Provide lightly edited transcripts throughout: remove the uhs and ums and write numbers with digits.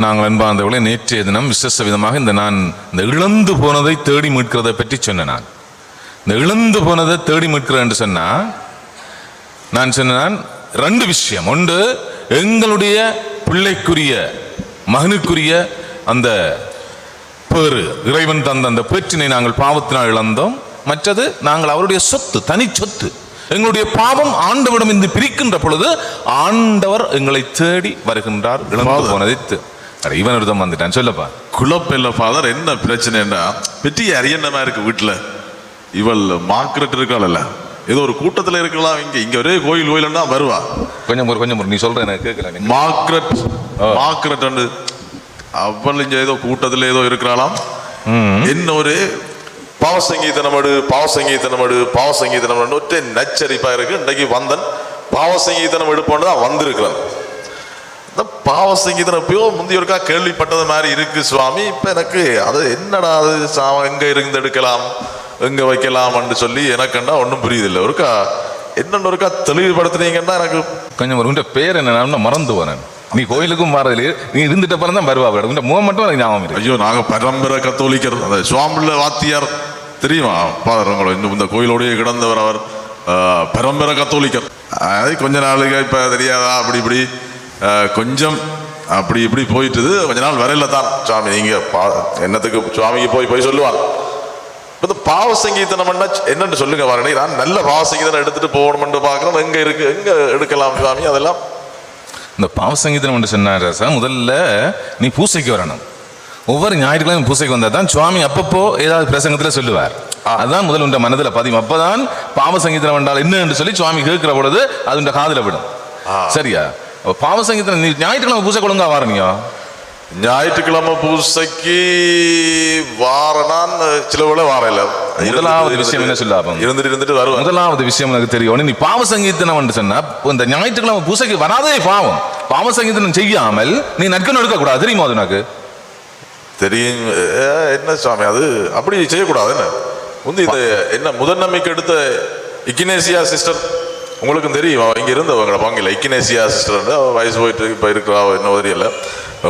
நாங்கள் அன்பார்ந்தவர்களை நேற்றைய தினம் விசேஷ விதமாக நான் இந்த இழந்து போனதை தேடி மீட்கிறதை பற்றி சொன்னேன். நான் இந்த இழந்து போனதை தேடி மீட்கிறேன் என்று நான் சொன்னேன் ரெண்டு விஷயம். ஒன்று, எங்களுடைய பிள்ளைக்குரிய மகனுக்குரிய அந்த பேறு, இறைவன் தந்த அந்த பேற்றினை நாங்கள் பாவத்தினால் இழந்தோம். மற்றது, நாங்கள் அவருடைய சொத்து, தனி சொத்து. எங்களுடைய பாவம் ஆண்டவரிடம் இருந்து பிரிக்கின்ற பொழுது ஆண்டவர் எங்களை தேடி வருகின்றார். இழந்து போனதை இவன் ஒருத்தம் வந்துட்டான். சொல்லப்பா. குழப்பில்ல ஃபாதர், என்ன பிரச்சனைன்னா பெரிய அரியணமா இருக்கு வீட்டுல. இவள் மார்க்ரெட் இருக்காளல்ல, ஏதோ ஒரு கூட்டத்துல இருக்கலாம். இங்க ஒரே கோயில் தான் வருவா. கொஞ்சம் நீ சொல்ற எனக்கு கேட்கல. மார்க்ரெட் அவள் இங்க ஏதோ கூட்டத்துல ஏதோ இருக்கிறாளாம். என்ன ஒரு பாவசங்கீதனம் ஒற்றை நச்சரிப்பா இருக்கு. இன்றைக்கு வந்தன் பாவசங்கீதனம் எடுப்போன்னு தான் வந்திருக்கிறான். பாவசங்கீதனம் எப்பயோ முந்தையோருக்கா கேள்விப்பட்டது மாதிரி இருக்கு சுவாமி. இப்ப எனக்கு அது என்னடா, அது எங்க இருந்து எடுக்கலாம், எங்க வைக்கலாம் சொல்லி எனக்குண்டா ஒன்றும் புரியுதில்லை. ஒருக்கா என்னென்ன ஒருக்கா தெளிவுபடுத்துனீங்கன்னா எனக்கு கொஞ்சம் ஒரு பேர் என்ன மறந்து வரேன். நீ கோயிலுக்கும் மாறதில்லையே, நீ இருந்துட்ட பிறகு தான் வருவா. முகம் மட்டும் எனக்கு ஞாபகம் இருக்கு. ஐயோ, நாங்க பரம்பரை கத்தோலிக்கர். அந்த சுவாமில வாத்தியார் தெரியுமா ஃபாதர்? உங்களை இன்னும் இந்த கோயிலோடய கிடந்தவர். அவர் பரம்பரை கத்தோலிக்கர். அது கொஞ்ச நாளுக்கு இப்ப தெரியாதா, அப்படி இப்படி கொஞ்சம் அப்படி இப்படி போயிட்டுது. கொஞ்ச நாள் வரையில தான் சுவாமி நீங்க என்னத்துக்கு சுவாமிக்கு போய் சொல்லுவாங்க. இந்த பாவ சங்கீதனம் என்னன்னு சொல்லுங்க வாரணி. நான் நல்ல பாவ சங்கீதனம் எடுத்துட்டு போகணும்னு பாக்குறேன். எங்க இருக்கு, எங்க எடுக்கலாம் சுவாமி? அதெல்லாம் இந்த பாவ சங்கீதனம் சொன்னார் சார். முதல்ல நீ பூசைக்கு வரணும். ஒவ்வொரு ஞாயிற்றுக்கிழமை பூசைக்கு வந்தா தான் சுவாமி அப்பப்போ ஏதாவது பிரசங்கத்துல சொல்லுவார். அதுதான் முதல் உண்ட மனதில் பதியும். அப்பதான் பாவ சங்கீதனம் என்றால் என்ன என்று சொல்லி சுவாமி கேட்கிற பொழுது அது உண்ட காதுல விடும். சரியா? பாவ சங்கீதம் நீ ஞாயிற்றுக்கிழமை பூசை ஒழுங்கா வாரணியோ? ஞாயிற்றுக்கிழமை பூசைக்கு வாரனான் சில வேளை வாரையில. முதலாவது விஷயம் என்ன சொல்லாப்போம், இருந்துட்டு வருவேன். முதலாவது விஷயம் எனக்கு தெரியும். நீ பாவ சங்கீதனம் சொன்னா இந்த ஞாயிற்றுக்கிழமை பூசைக்கு வராதே பாவம். பாவ சங்கீதனம் செய்யாமல் நீ நற்கணும் எடுக்க கூடாது. தெரியுமா? அது எனக்கு தெரியும். என்ன சுவாமி, அது அப்படி செய்யக்கூடாது. என்ன வந்து இது என்ன முதல் நம்பிக்கை எடுத்த இக்கினேசியா சிஸ்டர் உங்களுக்கும் தெரியும். இங்க இருந்தவங்களை பங்குல இக்கினேசியா சிஸ்டர் வயசு போயிட்டு இப்ப இருக்கிறா என்ன தெரியல,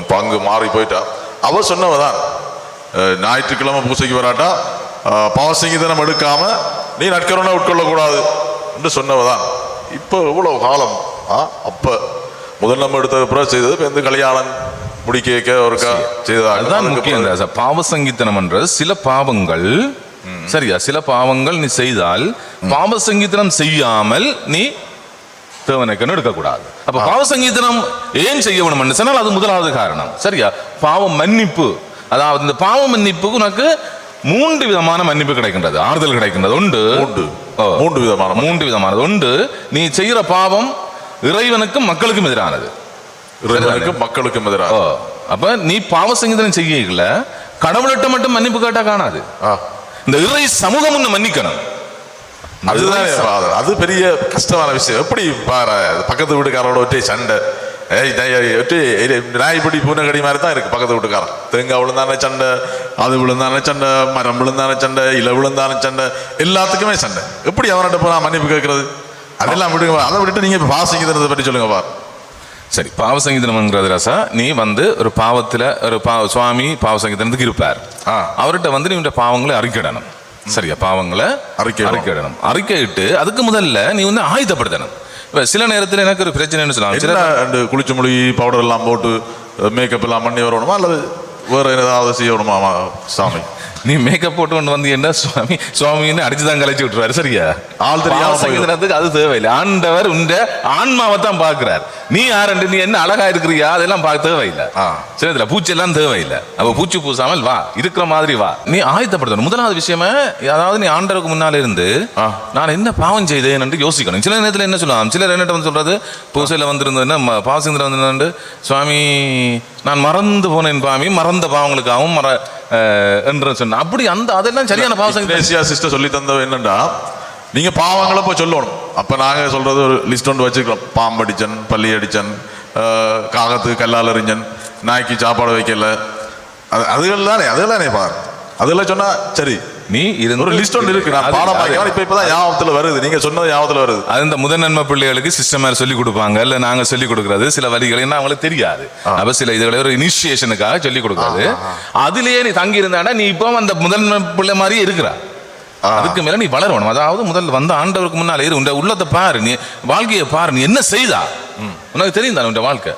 பங்கு மாறி போயிட்டா. அவ சொன்னவதான் ஞாயிற்றுக்கிழமை பூசைக்கு வராட்டா பாவசங்கீதனம் எடுக்காம நீ நற்கருணை உட்கொள்ளக்கூடாது என்று சொன்னவதான். இப்ப இவ்வளவு காலம் அப்ப முதல் நம்ம எடுத்த பிறகு செய்தது எந்த கல்யாணம் முடிக்க ஒருக்கா செய்தது. பாவ சங்கீதனம் என்ற சில பாவங்கள், சரியா, சில பாவங்கள் நீ செய்தால் பாவ சங்கீதனம் செய்யாமல் நீ தேவனைக்கன்னு எடுக்கக்கூடாது. அப்ப பாவ சங்கீதனம் ஏன் செய்ய வேணும் சொன்னால் அது முதலாவது காரணம். சரியா? பாவம் மன்னிப்பு. அதாவது இந்த பாவ மன்னிப்புக்கு உனக்கு 3 விதமான மன்னிப்பு கிடைக்கின்றது, ஆறுதல் கிடைக்கின்றது. மூன்று விதமானது. ஒன்று, நீ செய்கிற பாவம் இறைவனுக்கும் மக்களுக்கும் எதிரானது. மக்களுக்கும் எதிராக. அப்ப நீ பாவ சங்கீதனம் செய்யல, கடவுள்கிட்ட மட்டும் மன்னிப்பு கேட்டா காணாது. இந்த இறை சமூகம் மன்னிக்கணும். அதுதான் அது பெரிய கஷ்டமான விஷயம். எப்படி பக்கத்து வீட்டுக்காரோட ஒற்றே சண்டை, நாய்படி பூனைக்கடி மாதிரி தான் இருக்கு. பக்கத்து வீட்டுக்காரன் தேங்காய் விழுந்தானே சண்டை, அது விழுந்தானே சண்டை, மரம் விழுந்தானே சண்டை, இலை விழுந்தானே சண்டை, எல்லாத்துக்குமே சண்டை. எப்படி அவன்கிட்ட போய் மன்னிப்பு கேட்கறது? அதெல்லாம் விடுங்க. அதை விட்டு நீங்க பாவசங்கீதனத்தை பற்றி சொல்லுங்க பார். சரி, பாவசங்கீதனம்ங்கிறது ரசா, நீ ஒரு பாவத்துல ஒரு சுவாமி பாவசங்கீதனத்துக்கு இருப்பார். அவர்கிட்ட நீ பாவங்களை அறிக்கையிடணும். சரியா? பாவங்களை அறிக்கையிடணும். அறிக்கையிட்டு அதுக்கு முதல்ல நீ ஆயுதப்படுத்தணும். இப்ப சில நேரத்தில் எனக்கு ஒரு பிரச்சனைன்னு சொல்லலாம், குளிச்சு மொழி பவுடர் எல்லாம் போட்டு மேக்கப் எல்லாம் பண்ணி வரணுமா, அல்லது வேற ஏதாவது செய்யணுமா சாமி? நீ மேக்கப் போட்டு கொண்டு என்ன சுவாமின்னு அடிச்சுதான் கலைச்சு விட்டுருவாரு. சரியா? ஆள் தெரியாம அது தேவையில்லை. ஆண்டவர் உண்ட ஆன்மாவை தான் பாக்குறார். நீ யாருண்டு, நீ என்ன அழகா இருக்கிறியா, அதெல்லாம் பார்க்க தேவையில்லை. சரி, பூச்சி எல்லாம் தேவையில்லை. அப்ப பூச்சி பூசாமல் வா, இருக்கிற மாதிரி வா. நீ ஆயத்தப்படுத்தணும். முதலாவது விஷயமே, அதாவது நீ ஆண்டவருக்கு முன்னால இருந்து நான் என்ன பாவம் செய்தேன் என்று யோசிக்கணும். சில நேரத்தில் என்ன சொல்லலாம், சிலர் என்ன சொல்றது, பூசையில வந்திருந்ததுன்னா பாவசங்கீதம் வந்து சுவாமி நான் மறந்து போனேன், பாமி மறந்த பாவங்களுக்காகவும் என்று சொன்ன. அப்படி அதெல்லாம் சரியான பாவசங்கீதம் சிஸ்டர் சொல்லி தந்தது என்னன்னா, நீங்க பாவங்களை போய் சொல்லணும். அப்ப நாங்க சொல்றது ஒரு லிஸ்ட் ஒன்று வச்சுக்கிறோம். பாம்படிச்சன், பள்ளி அடிச்சன், காகத்துக்கு கல்லால் எறிஞ்சன், நாய்க்கு சாப்பாடு வைக்கல, அதுகள் தானே பார். அதெல்லாம் சொன்னா சரி. நீ ஒரு லிஸ்ட் ஒன்று இருக்கு. நான் பாடம் வாங்கிக்கலாம். இப்பதான் ஞாபகத்துல வருது. நீங்க சொன்னது ஞாபகத்துல வருது. அது இந்த முதல் நன்மை பிள்ளைகளுக்கு சிஸ்டமேர் சொல்லி கொடுப்பாங்க, இல்ல நாங்க சொல்லி கொடுக்கறது சில வரிகளை அவங்களுக்கு தெரியாது. அப்ப சில இதுகளை ஒரு இனிஷியேஷனுக்காக சொல்லி கொடுக்கறது. அதுலயே நீ தங்கி இருந்தாடா நீ இப்போ அந்த முதல் பிள்ளை மாதிரியே இருக்கிறா. அதுக்கு மேல நீ வளரணும். அதாவது முதல்ல வந்த ஆண்டவருக்கு முன்னால இரு, உன் உள்ளத்தை பாரு, நீ வாழ்க்கையை பாரு, நீ என்ன செய்தா உனக்கு தெரியும் தானே உன் வாழ்க்கை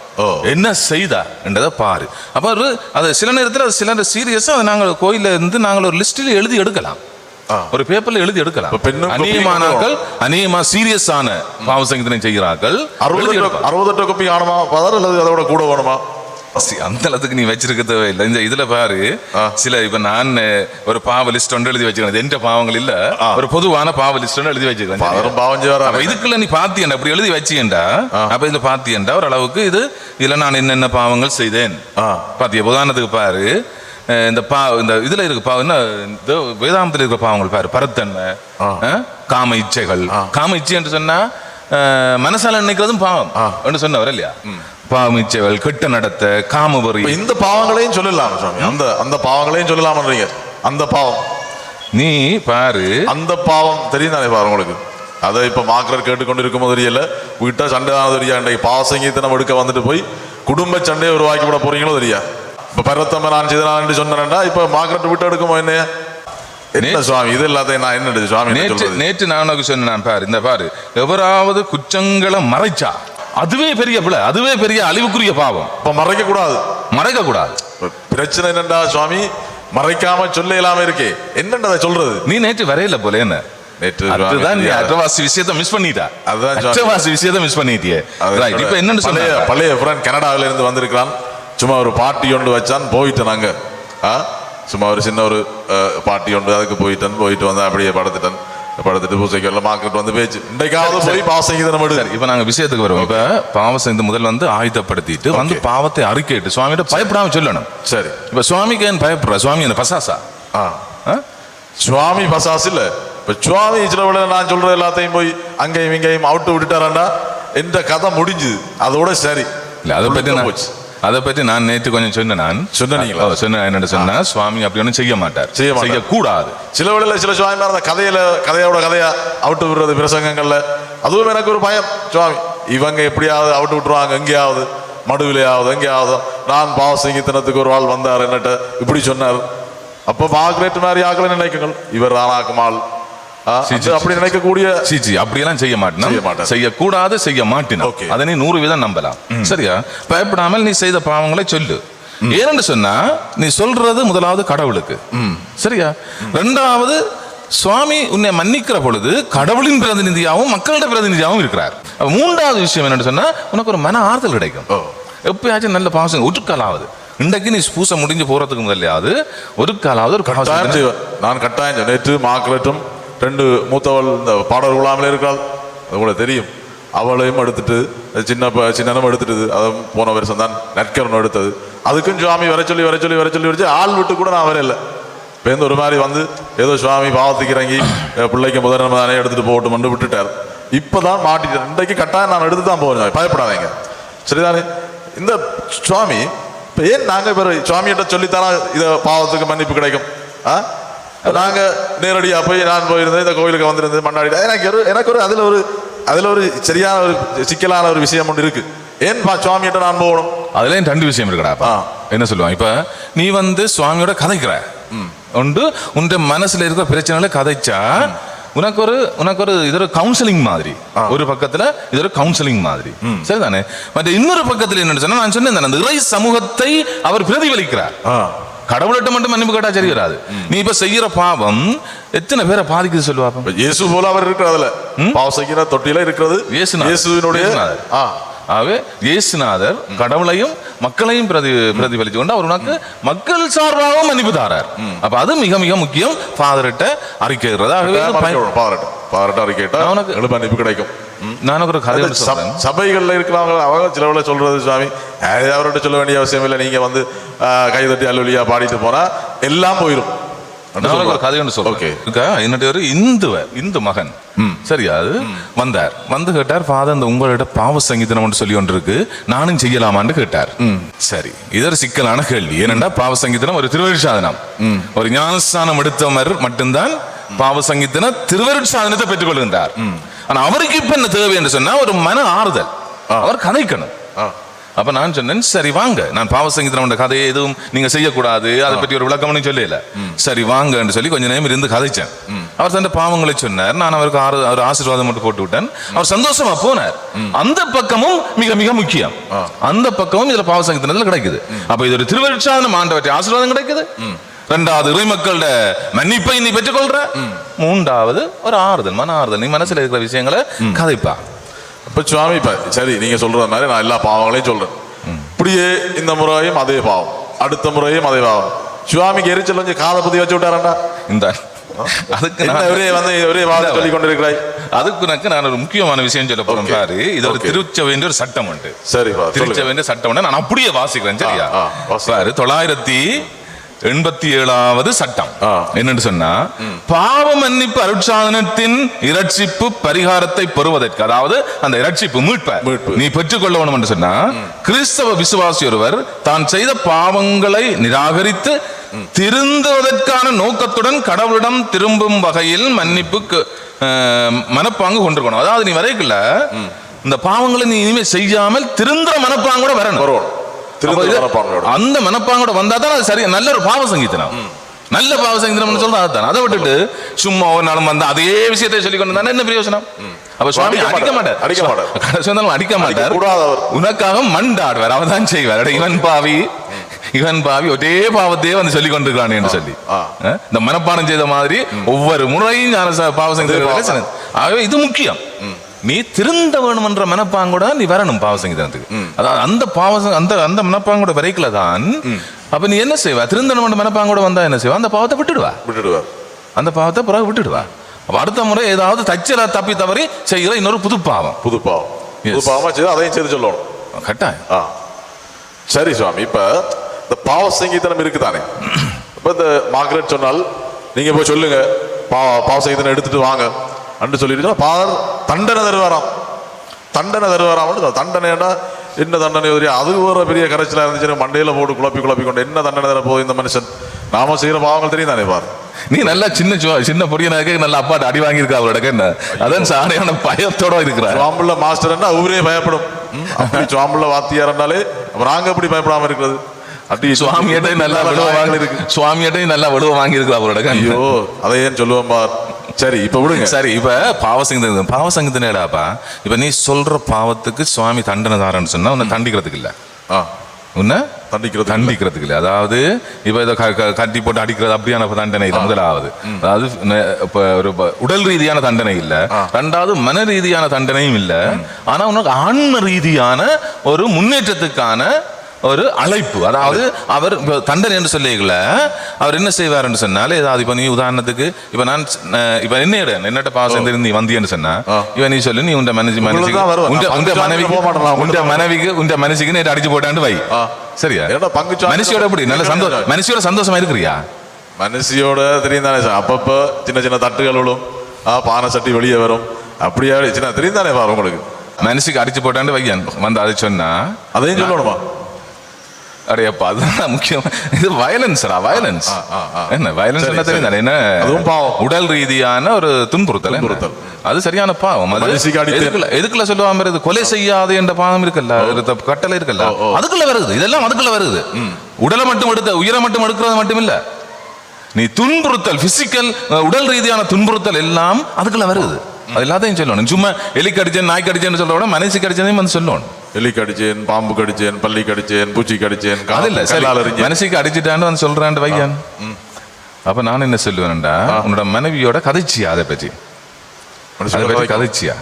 என்ன செய்தா என்றதை பாரு. அப்ப அது சில நேரத்தில் சில சீரியஸா அதை நாங்கள் கோயில இருந்து நாங்கள் ஒரு லிஸ்டில் எழுதி எடுக்கலாம், ஒரு பேப்பர்ல எழுதி எடுக்கலாம். அநேகமானாக்கள் அநேகமா சீரியஸான பாவ சங்கீதனை செய்கிறார்கள். 68 கோப்பி ஆணுமா அல்லது அதோட கூட வேணுமா? அந்த அளவுக்கு நீ வச்சிருக்க தேவையில்லை. இந்த இதுல பாரு, சில இப்ப நான் ஒரு பாவ லிஸ்ட் ஒன்று எழுதி வச்சிருக்கேன். எந்த பாவங்கள் இல்ல, ஒரு பொதுவான பாவ லிஸ்ட் ஒன்று எழுதி வச்சிருக்கேன். இதுக்குள்ள நீ பாத்தியண்டா, அப்படி எழுதி வச்சியண்டா, அப்ப இதுல பாத்தியண்டா ஒரு அளவுக்கு இதுல நான் என்னென்ன பாவங்கள் செய்தேன் பாத்திய. உதாரணத்துக்கு பாரு, இந்த இதுல இருக்க என்ன வேதாந்தத்தில் இருக்கிற பாவங்கள் பாரு, பரத்தன்மை, காம இச்சைகள். காம இச்சை என்று சொன்னா மனசால நினைக்கிறதும் பாவம் என்று சொன்னவர் இல்லையா? பாவமிச்சைகள், கெட்ட நடத்த, காமவரி, இந்த பாவங்களையும் சொல்லலாம் சுவாமி. அந்த பாவங்களையும் சொல்லலாம்ன்றீங்க. அந்த பாவம் நீ பாரு, அந்த பாவம் தெரியும் தானே பாரு உங்களுக்கு. அதை இப்ப மாக்கர் கேட்டுக்கொண்டு இருக்கும் போது தெரியல, வீட்டா சண்டை தானே தெரியா. இன்றைக்கு பாவ சங்கீதம் எடுக்க வந்துட்டு போய் குடும்ப சண்டையை உருவாக்கி விட போறீங்களோ தெரியா. இப்ப பரத்தம்ம நான் செய்தேன் சொன்னேன்டா, இப்ப மாக்கர் விட்டு எடுக்குமோ என்ன சுவாமி? இது எல்லாத்தையும் நான் என்ன சுவாமி நேற்று நான் உனக்கு சொன்னேன் பாரு, இந்த பாரு, எவராவது குற்றங்களை மறைச்சா அதுவே பெரிய பிள்ளை, அதுவே பெரிய அழிவுக்குரிய பாவம். இப்ப மறைக்க கூடாது. பிரச்சனை என்னண்டா சுவாமி, மறைக்காம சொல்ல இல்லாம இருக்கே, என்னண்டா சொல்றது? நீ நேற்று வரையில போல என்ன அற்றவாசி விஷயத்தை மிஸ் பண்ணிட்டா. அற்றவாசி விஷயத்தை மிஸ் பண்ணிட்டியே. இப்ப என்னன்னு சொல்ல, பழைய ஃப்ரெண்ட் கனடாவில இருந்து வந்திருக்கான். சும்மா ஒரு பார்ட்டி ஒன்று வச்சான், போயிட்டேன் நாங்க. சும்மா ஒரு சின்ன ஒரு பார்ட்டி ஒன்று, அதுக்கு போயிட்டு வந்தேன். அப்படியே படுத்துட்டு பூசைக்கு மார்க்கெட் வந்து பேச்சு இன்றைக்காவது போய் பாவசங்கீதம் எடுக்க. இப்ப நாங்க விஷயத்துக்கு வருவோம். இப்ப பாவசங்கீதம் முதல் ஆயுதப்படுத்திட்டு வந்து பாவத்தை அறிக்கைட்டு சுவாமிகிட்ட பயப்படாம சொல்லணும். சரி, இப்ப சுவாமிக்கு ஏன் பயப்படுற? சுவாமி என்ன பசாசா? சுவாமி பசாஸ் இல்ல. இப்ப சுவாமி சில விட நான் சொல்ற எல்லாத்தையும் போய் அங்கேயும் இங்கேயும் அவுட்டு விட்டுட்டாராண்டா என்ற கதை முடிஞ்சுது, அதோட சரி. இல்ல அதை பற்றி நான் நேற்று கொஞ்சம் சொன்னேன். என்ன சொன்னா, சுவாமி அப்படி ஒன்றும் செய்ய மாட்டார், செய்யக்கூடாது. சில வேளையில சில சுவாமி அந்த கதையா அவுட்டு விடுறது பிரசங்கங்கள்ல, அதுவும் எனக்கு ஒரு பயம். சுவாமி இவங்க எப்படியாவது அவுட்டு விட்டுருவாங்க, எங்கேயாவது மடுவிலையாவது எங்கேயாவது. நான் பாவ சங்கீதனத்துக்கு ஒரு ஆள் வந்தார், என்னட்ட இப்படி சொன்னார். அப்ப மார்க்ரெட் மாதிரி ஆக்கல நினைக்குங்கள், இவர் தானாக்குமாள் அப்படி நினைக்கக்கூடிய அப்படியெல்லாம் செய்ய மாட்டேன், செய்யக்கூடாது, செய்ய மாட்டேன். அதை நீ 100% நம்பலாம். சரியா? பயப்படாமல் நீ செய்த பாவங்களை சொல்லு. ஏன்னு சொன்னா, நீ சொல்றது முதலாவது கடவுளுக்கு, சரியா? ரெண்டாவது, சுவாமி உன்னை மன்னிக்கிற பொழுது கடவுளின் பிரதிநிதியாகவும் மக்களோட பிரதிநிதியாகவும் இருக்கிறார். மூன்றாவது விஷயம் என்னன்னு சொன்னா, உனக்கு ஒரு மன ஆறுதல் கிடைக்கும். எப்பயாச்சும் நல்ல பாவம் ஒரு காலாவது, இன்றைக்கு நீ பூசை முடிஞ்சு போறதுக்கு முதலாவது ஒரு காலாவது ஒரு கட்டாயம். நான் கட்டாயம் நேற்று மார்க்ரெட்டும் 2 மூத்தவள் இந்த பாடல் குழாமில் இருக்காள், அது கூட தெரியும். அவளையும் எடுத்துட்டு சின்னனும் எடுத்துட்டு, அதை போன வருஷம் தான் நற்கரன் எடுத்தது. அதுக்கும் சுவாமி வர சொல்லி ஆள் விட்டு கூட நான் வரையில. இப்போ ஒரு மாதிரி வந்து ஏதோ சுவாமி பாவத்துக்கு இறங்கி பிள்ளைக்கு முதல் தானே எடுத்துட்டு போகட்டும் விட்டுட்டார். இப்போதான் மாட்டிட்டேன். இன்றைக்கு கட்டாயம் நான் எடுத்து தான் போகிறேன், பயப்படாதீங்க, சரிதானே? இந்த சுவாமி இப்போ ஏன் நாங்கள் இப்போ சுவாமிகிட்ட சொல்லித்தானா இதை பாவத்துக்கு மன்னிப்பு கிடைக்கும்? நாங்க நேரடியா போய் நான் போயிருந்தேன், இந்த கோயிலுக்கு வந்திருந்தேன், மண்ணாடி. எனக்கு ஒரு அதுல ஒரு சரியான ஒரு சிக்கலான ஒரு விஷயம் ஒன்று இருக்கு. ஏன் சுவாமிகிட்ட நான் போகணும்? அதுல 2 விஷயம் இருக்குடா. என்ன சொல்லுவாங்க, இப்ப நீ சுவாமியோட கதைக்கிற உண்டு, உன் மனசுல இருக்கிற பிரச்சனைகளை கதைச்சா உனக்கு ஒரு இது ஒரு கவுன்சிலிங் மாதிரி. ஒரு பக்கத்துல இது ஒரு கவுன்சிலிங் மாதிரி, சரிதானே? மற்ற இன்னொரு பக்கத்துல என்ன சொன்னா, நான் சொன்னேன், அந்த இறை சமூகத்தை அவர் பிரதிபலிக்கிறார். கடவுள்கிட்ட மட்டும் மன்னிப்பு கேட்டா சரி வராது. நீ இப்ப செய்யற பாவம் எத்தனை பேரை பாதிக்குது சொல்லுவாங்க. இயேசு போல அவர் இருக்கிறதுல பாவ செய்கிற தொட்டில இருக்கிறது இயேசுவினுடைய. ஆகவே இயேசுநாதர் கடவுளையும் மக்களையும் பிரதிபலிச்சு கொண்டு அவர் உனக்கு மக்கள் சார்பாகவும் மன்னிப்பு தாரார். அப்ப அது மிக மிக முக்கியம். ஃபாதர்கிட்ட அறிக்கைறது, உனக்கு மன்னிப்பு கிடைக்கும். நான் ஒரு கதை, சபைகள்ல இருக்கிறவங்க அவங்க சிலவுல சொல்றது, சுவாமி அவர்கிட்ட சொல்ல வேண்டிய அவசியம் இல்லை, நீங்க கைதட்டி அல்லொலியா பாடிட்டு போனா எல்லாம் போயிடும். நான் ஒரு கதை ஒன்று சொல்றேன். என்னுடைய ஒரு இந்து மகன் சரியா அது வந்தார், வந்து கேட்டார், ஃபாதர் இந்த உங்களோட பாவ சங்கீதனம் சொல்லி ஒன்று இருக்கு, நானும் செய்யலாமான்னு கேட்டார். சரி, இது ஒரு சிக்கலான கேள்வி. ஏனென்றா பாவ சங்கீதனம் ஒரு திருவருட்சாதனம், ஒரு ஞானஸ்தானம் எடுத்தவர் மட்டும்தான் பாவ சங்கீதன திருவருட்சாதனத்தை பெற்றுக் கொள்கின்றார். ஆனா அவருக்கு இப்ப என்ன தேவை என்று சொன்னா ஒரு மன ஆறுதல், அவர் கதைக்கணும். அப்ப நான் சொன்னேன், சரி வாங்க, நான் பாவ சங்கீதன கதையை எதுவும் நீங்க செய்யக்கூடாது, அதை பற்றி ஒரு விளக்கம்னு சொல்லல, சரி வாங்க என்று சொல்லி கொஞ்ச நேரம் இருந்து கதைச்சேன். அவர் தன் பாவங்களை சொன்னார், நான் அவருக்கு ஒரு ஆசீர்வாதம் மட்டும் போட்டு விட்டேன். அவர் சந்தோஷமா போனார். அந்த பக்கமும் மிக மிக முக்கியம், அந்த பக்கமும் இதுல பாவ சங்கீதனத்துல கிடைக்குது. அப்ப இது ஒரு திருவருட்சாதனம், ஆண்டவற்றை ஆசீர்வாதம் கிடைக்குது. ரெண்டாவது இறை மக்களோட மன்னிப்பை நீ பெற்றுக்கொள்ற. மூன்றாவது ஒரு ஆறுதல், மன ஆறுதல், நீ மனசுல இருக்கிற விஷயங்களை கதைப்பா. இப்ப சுவாமி இப்ப சரி நீங்க சொல்ற மாதிரி நான் எல்லா பாவங்களையும் சொல்றேன். இப்படியே இந்த முறையும் அதே பாவம், அடுத்த முறையும் அதே பாவம். சுவாமிக்கு எரிச்சல் கொஞ்சம் காதை புத்தி வச்சு விட்டாரண்டா. இந்த அதுக்கு ஒரே வாதம் சொல்லி கொண்டிருக்கிறாய். அதுக்கு நான் ஒரு முக்கியமான விஷயம் சொல்ல போறேன் பாரு. இது ஒரு திருச்சபையின் ஒரு சட்டம் உண்டு. சரி, திருச்சபையின் சட்டம் உண்டு. நான் அப்படியே வாசிக்கிறேன். சரியா பாரு, 987வது சட்டம் என்னன்னு சொன்னா, பாவ மன்னிப்பு அருட்சாதனத்தின் இரட்சிப்பு பரிகாரத்தை பெறுவதற்கு, அதாவது அந்த இரட்சிப்பு மீட்பு நீ பெற்றுக்கொள்ள வேண்டும் என்று சொன்னா, கிறிஸ்தவ விசுவாசி ஒருவர் தான் செய்த பாவங்களை நிராகரித்து திருந்துவதற்கான நோக்கத்துடன் கடவுளிடம் திரும்பும் வகையில் மன்னிப்பு மனப்பாங்கு கொண்டிருக்கணும். அதாவது நீ வரைக்குள்ள இந்த பாவங்களை நீ இனிமே செய்யாமல் திருந்துற மனப்பாங்கோட வரணும். அந்த மனப்பாங்கோட வந்தா தான் அது சரி, நல்ல ஒரு பாவ சங்கீதனம். நல்ல பாவ சங்கீதனம் சொல்றது அதுதான். அதை விட்டுட்டு சும்மா ஒரு நாளும் வந்து அதே விஷயத்தை சொல்லி கொண்டு என்ன பிரயோஜனம்? அப்ப சுவாமி அடிக்க மாட்டார், உனக்காக மண்டாடுவார், அவன் தான் செய்வார். இவன் பாவி ஒரே பாவத்தையே வந்து சொல்லிக் கொண்டிருக்கான் என்று சொல்லி இந்த மனப்பாடம் செய்த மாதிரி ஒவ்வொரு முறையும் பாவ சங்கீதம். ஆகவே இது முக்கியம். நீ திருந்த வேணும் என்ற மனப்பாங்கோட நீ வரணும் பாவ சங்கீதத்துக்கு. அதாவது அந்த அந்த மனப்பாங்கோட வரைக்கல தான். அப்ப நீ என்ன செய்வா? திருந்தணும் என்ற மனப்பாங்கோட வந்தா என்ன செய்வா? அந்த பாவத்தை விட்டுடுவா, அந்த பாவத்தை பிறகு விட்டுடுவா. அப்ப அடுத்த முறை ஏதாவது தச்சல தப்பி தவறி செய்கிற இன்னொரு புது பாவமா செய்து அதையும் செய்து சொல்லணும் கட்டாயம். சரி சுவாமி, இப்ப இந்த பாவ சங்கீதனம் இருக்குதானே, இப்ப இந்த மார்கரெட் சொன்னால் நீங்க போய் சொல்லுங்க பாவ சங்கீதனம் எடுத்துட்டு வாங்க அன்று சொல்லிட்டு பாதர் தண்டனை தருவாராம். தண்டனைடா என்ன தண்டனை? அது ஒரு பெரிய கரைச்சலா இருந்துச்சு, மண்டையில போட்டு குழப்பி கொண்டு என்ன தண்டனை தர போகுது இந்த மனுஷன்? நாம செய்யற பாவங்கள் தெரியும் தானே பாரு. நீ நல்லா சின்ன பொடியனாக்க நல்லா அப்பாட்ட அடி வாங்கியிருக்கா அவரோட, என்ன அதான் சாரையான பயத்தோட இருக்கிறார். சுவாம்புள்ள மாஸ்டர் ஊரே பயப்படும். சுவாம்புள்ள வாத்தியார்னாலே நாங்க எப்படி பயப்படாம இருக்கிறது? சுவாமியிட்டையும் நல்லா வலுவ வாங்கி இருக்கிறா அவரோட. ஐயோ அதை ஏன் சொல்லுவேன் பார். சரி இப்ப விடுங்க. சரி, இப்ப பாவ சங்கீதனேடாப்பா, இப்ப நீ சொல்ற பாவத்துக்கு சுவாமி தண்டனை தாரன்னு சொன்னா உன்னை தண்டிக்கிறதுக்கு இல்ல, உன்னை தண்டிக்கிறதுக்கு இல்லை. அதாவது இப்ப இதை கட்டி போட்டு அடிக்கிறது அப்படியான தண்டனை இல்லை. முதலாவது அதாவது இப்ப ஒரு உடல் ரீதியான தண்டனை இல்ல, ரெண்டாவது மன ரீதியான தண்டனையும் இல்ல. ஆனா உனக்கு ஆன்ம ரீதியான ஒரு முன்னேற்றத்துக்கான ஒரு அழைப்பு. அதாவது அவர் தண்டனை என்று சொல்லிக்கல, அவர் என்ன செய்வார் என்று சொன்னாலே, ஏதாவது இப்ப நீ உதாரணத்துக்கு இப்ப நான் இப்ப என்னட்ட பாவம் நீ வந்தியன்னு சொன்னா, இவன் நீ சொல்லு, நீ உண்ட மனுஷிக்கு நேற்று அடிச்சு போட்டான்னு வை. சரியா? மனுஷியோட எப்படி நல்ல சந்தோஷம், மனுஷியோட சந்தோஷமா இருக்கிறியா? மனுஷியோட தெரியும் தானே, அப்பப்ப சின்ன தட்டுகள் விழும், பானை சட்டி வெளியே வரும், அப்படியா சின்ன தெரியும் தானே பாரு உங்களுக்கு. மனுஷிக்கு அடிச்சு போட்டான்னு வையன் வந்து அதை சொன்னா அதையும் சொல்லணுமா? அடையப்பா, அதுதான் முக்கியம். இது வயலன்ஸ்ரா, வயலன்ஸ். என்ன வயலன்ஸ் தெரியும், என்ன உடல் ரீதியான ஒரு துன்புறுத்தல். அது சரியான பாவம். எதுக்குள்ள சொல்லுவாம வருது? கொலை செய்யாது என்ற பாவம் இருக்குல்ல, கட்டளை இருக்குல்ல, அதுக்குள்ள வருது. இதெல்லாம் அதுக்குள்ள வருது. உடலை மட்டும் எடுத்த உயிரை மட்டும் எடுக்கிறது மட்டும் இல்ல, நீ துன்புறுத்தல், பிசிக்கல் உடல் ரீதியான துன்புறுத்தல் எல்லாம் அதுக்குள்ள வருது. அது எல்லாத்தையும் சொல்லணும். சும்மா எலி கடிச்சேன் நாய் கடிச்சேன்னு சொல்ல விட மனுஷி கடிச்சதையும் வந்து சொல்லணும். எலி கடிச்சேன், பாம்பு கடிச்சேன், பள்ளி கடிச்சேன், பூச்சி கடிச்சேன், மனுஷிக்கு அடிச்சுட்டான்னு வந்து சொல்றான் வையன். அப்ப நான் என்ன சொல்லுவேன்டா, உன்னோட மனைவியோட கதைச்சியா அதை பற்றி கதைச்சியா,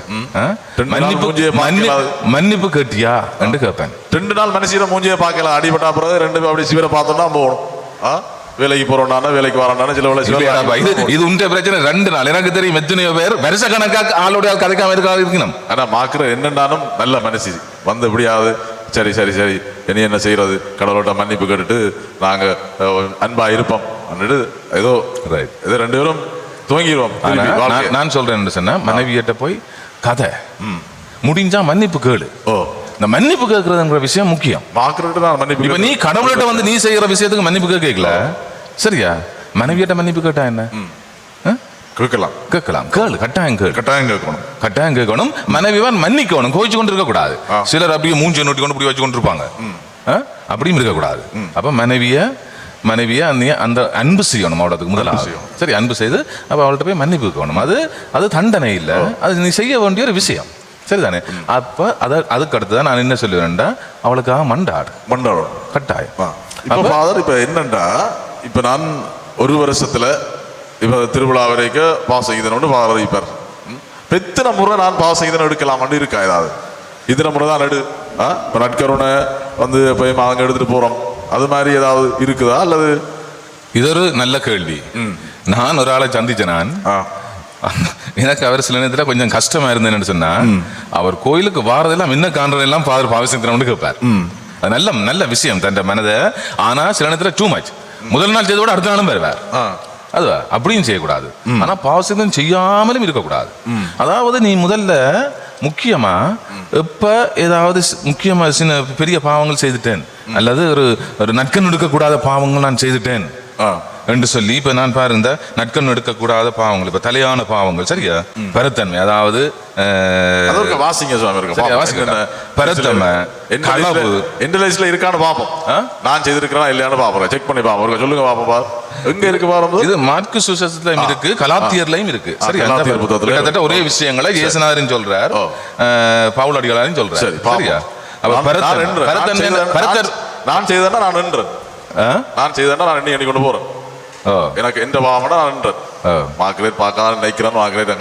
மன்னிப்பு கேட்டியா என்று கேட்பேன். 2 நாள் மனுஷிய மூஞ்சியை பார்க்கலாம், அடிபட்டா பிறகு 2 அப்படி சிவரை பார்த்தோம்னா போகணும். வேலைக்கு போறோம்னா வேலைக்கு வரோம்னா இது உண்ட பிரச்சனை. 2 நாள் எனக்கு தெரியும் எத்தனையோ பேர் வருஷ கணக்காக ஆளோட கதைக்காம இருக்கணும். ஆனா மாக்குற என்னன்னாலும் நல்ல மனசு வந்து எப்படியாவது சரி சரி சரி இனி என்ன செய்யறது, கடவுள்கிட்ட மன்னிப்பு கேட்டுட்டு நாங்க அன்பா இருப்போம் ஏதோ ரைட். ஏதோ 2 பேரும் துவங்கிடுவோம். நான் சொல்றேன் சொன்னா, மனைவியிட்ட போய் கதை முடிஞ்சா மன்னிப்பு கேளு. இந்த மன்னிப்பு கேட்கறதுங்கிற விஷயம் முக்கியம். நான் மன்னிப்பு இப்ப நீ கடவுள்கிட்ட வந்து நீ செய்யற விஷயத்துக்கு மன்னிப்பு கேட்கல, சரியா? மனைவியிட்ட மன்னிப்பு கேட்டா என்ன? கேட்கலாம், கேளு, கட்டாயம் கேட்கணும். மனைவியான் மன்னிக்கணும், கோயிச்சு கொண்டு இருக்க கூடாது. சிலர் அப்படியே மூஞ்சி நோட்டி கொண்டு இப்படி வச்சு கொண்டு இருப்பாங்க, அப்படியும் இருக்கக்கூடாது. அப்ப மனைவிய அந்த அன்பு செய்யணும் அவளுக்கு முதலாவது. சரி, அன்பு செய்து அப்ப அவள்கிட்ட போய் மன்னிப்பு கேட்கணும். அது தண்டனை இல்லை, அது நீ செய்ய வேண்டிய ஒரு விஷயம், சரிதானே? அப்ப அதுக்கு அடுத்துதான் நான் என்ன சொல்லுவேன்டா, அவளுக்காக மண்டாடும் கட்டாயம். இப்ப என்னண்டா, இப்ப நான் ஒரு வருஷத்துல இப்ப திருவிழா வரைக்கும் பாவசங்கீதனோடு ஃபாதர் அறிவிப்பார். எத்தனை முறை நான் பாவசங்கீதனம் எடுக்கலாமான்னு இருக்கா? ஏதாவது இத்தனை முறை தான் எடு. இப்ப நட்கருணை வந்து போய் அவங்க எடுத்துட்டு போறோம், அது மாதிரி ஏதாவது இருக்குதா? அல்லது இது ஒரு நல்ல கேள்வி. நான் ஒரு ஆளை சந்திச்சேன். நான் எனக்கு அவர் சில நேரத்தில் கொஞ்சம் கஷ்டமா இருந்தேன்னு சொன்னா, அவர் கோயிலுக்கு வாரதெல்லாம் என்ன காண்றதெல்லாம் ஃபாதர் பாவசங்கீதனோடு கேட்பார். அது நல்ல விஷயம் தன் மனதை. ஆனா சில நேரத்தில் டூ மச். முதல் நாள் செய்தோட அடுத்த நாளும் வருவார். அதுவா அப்படியும் செய்யக்கூடாது. ஆனா பாவசங்கீதம் செய்யாமலும் இருக்கக்கூடாது. அதாவது நீ முதல்ல முக்கியமா எப்ப ஏதாவது முக்கியமா சின்ன பெரிய பாவங்கள் செய்துட்டேன், அல்லது ஒரு நட்கன் எடுக்கக்கூடாத பாவங்கள் நான் செய்துட்டேன் என்று சொல்லி, இப்ப நான் பாரு, இந்த நட்கன் எடுக்கக்கூடாத பாவங்கள், இப்ப தலையான பாவங்கள், சரியா? பரத்தன்மை, அதாவது பரத்தன்மை, களவு இருக்கான்னு பாப்போம். நான் செய்திருக்கிறேன் இல்லையான்னு பாப்போம், செக் பண்ணி பாப்போம். சொல்லுங்க பாப்போம், எங்க இருக்கு பாருங்க. இது மார்க்கு சுவிசேஷத்திலும் இருக்கு, கலாத்தியர்லயும் இருக்கு. கிட்டத்தட்ட ஒரே விஷயங்களை இயேசுநாதரின் சொல்றார், பவுல் அடிகளாரின் சொல்றார். சரியா? நான் செய்தேன்னா நான் நின்றேன், நான் செய்தேன்னா நான் எண்ணி கொண்டு போறேன். எனக்கு எந்த பாவம்னா நான் நின்றேன். மார்க்கரேட் பார்க்கலாம் நினைக்கிறேன், மார்க்கரேட்